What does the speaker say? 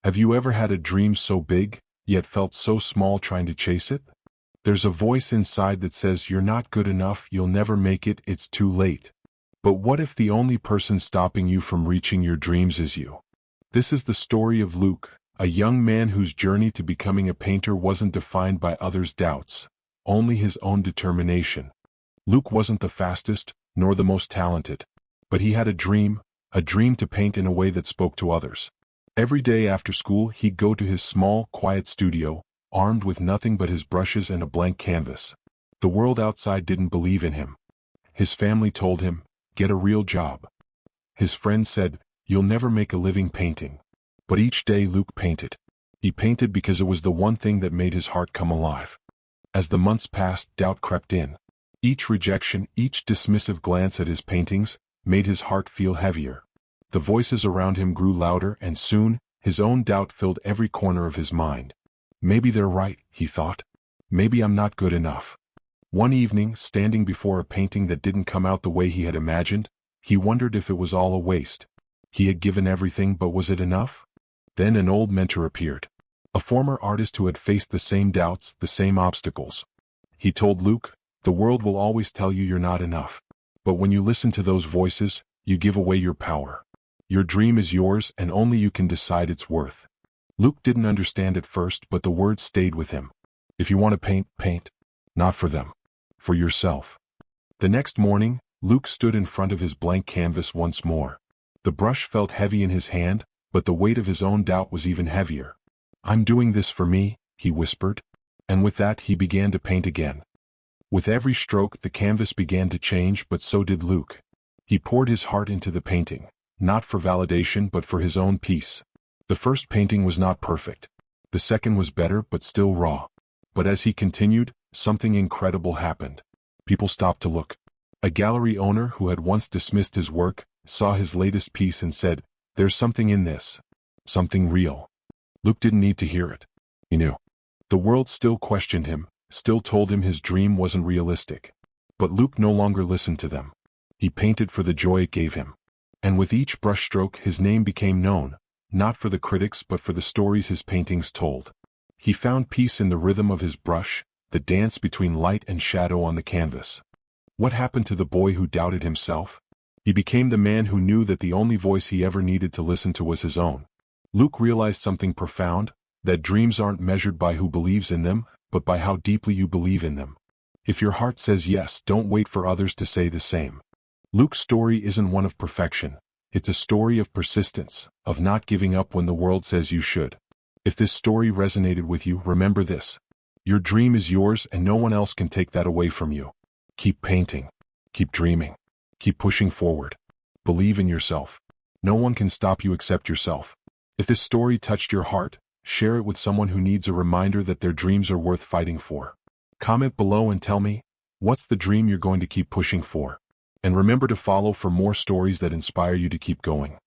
Have you ever had a dream so big, yet felt so small trying to chase it? There's a voice inside that says you're not good enough, you'll never make it, it's too late. But what if the only person stopping you from reaching your dreams is you? This is the story of Luke, a young man whose journey to becoming a painter wasn't defined by others' doubts, only his own determination. Luke wasn't the fastest, nor the most talented. But he had a dream to paint in a way that spoke to others. Every day after school he'd go to his small, quiet studio, armed with nothing but his brushes and a blank canvas. The world outside didn't believe in him. His family told him, "Get a real job." His friends said, "You'll never make a living painting." But each day Luke painted. He painted because it was the one thing that made his heart come alive. As the months passed, doubt crept in. Each rejection, each dismissive glance at his paintings, made his heart feel heavier. The voices around him grew louder, and soon, his own doubt filled every corner of his mind. Maybe they're right, he thought. Maybe I'm not good enough. One evening, standing before a painting that didn't come out the way he had imagined, he wondered if it was all a waste. He had given everything, but was it enough? Then an old mentor appeared. A former artist who had faced the same doubts, the same obstacles. He told Luke, "The world will always tell you you're not enough. But when you listen to those voices, you give away your power. Your dream is yours, and only you can decide its worth." Luke didn't understand at first, but the words stayed with him. If you want to paint, paint. Not for them. For yourself. The next morning, Luke stood in front of his blank canvas once more. The brush felt heavy in his hand, but the weight of his own doubt was even heavier. "I'm doing this for me," he whispered. And with that he began to paint again. With every stroke the canvas began to change, but so did Luke. He poured his heart into the painting, not for validation but for his own peace. The first painting was not perfect. The second was better but still raw. But as he continued, something incredible happened. People stopped to look. A gallery owner who had once dismissed his work, saw his latest piece and said, "There's something in this. Something real." Luke didn't need to hear it. He knew. The world still questioned him, still told him his dream wasn't realistic. But Luke no longer listened to them. He painted for the joy it gave him. And with each brushstroke his name became known, not for the critics but for the stories his paintings told. He found peace in the rhythm of his brush, the dance between light and shadow on the canvas. What happened to the boy who doubted himself? He became the man who knew that the only voice he ever needed to listen to was his own. Luke realized something profound, that dreams aren't measured by who believes in them, but by how deeply you believe in them. If your heart says yes, don't wait for others to say the same. Luke's story isn't one of perfection. It's a story of persistence, of not giving up when the world says you should. If this story resonated with you, remember this. Your dream is yours and no one else can take that away from you. Keep painting. Keep dreaming. Keep pushing forward. Believe in yourself. No one can stop you except yourself. If this story touched your heart, share it with someone who needs a reminder that their dreams are worth fighting for. Comment below and tell me, what's the dream you're going to keep pushing for? And remember to follow for more stories that inspire you to keep going.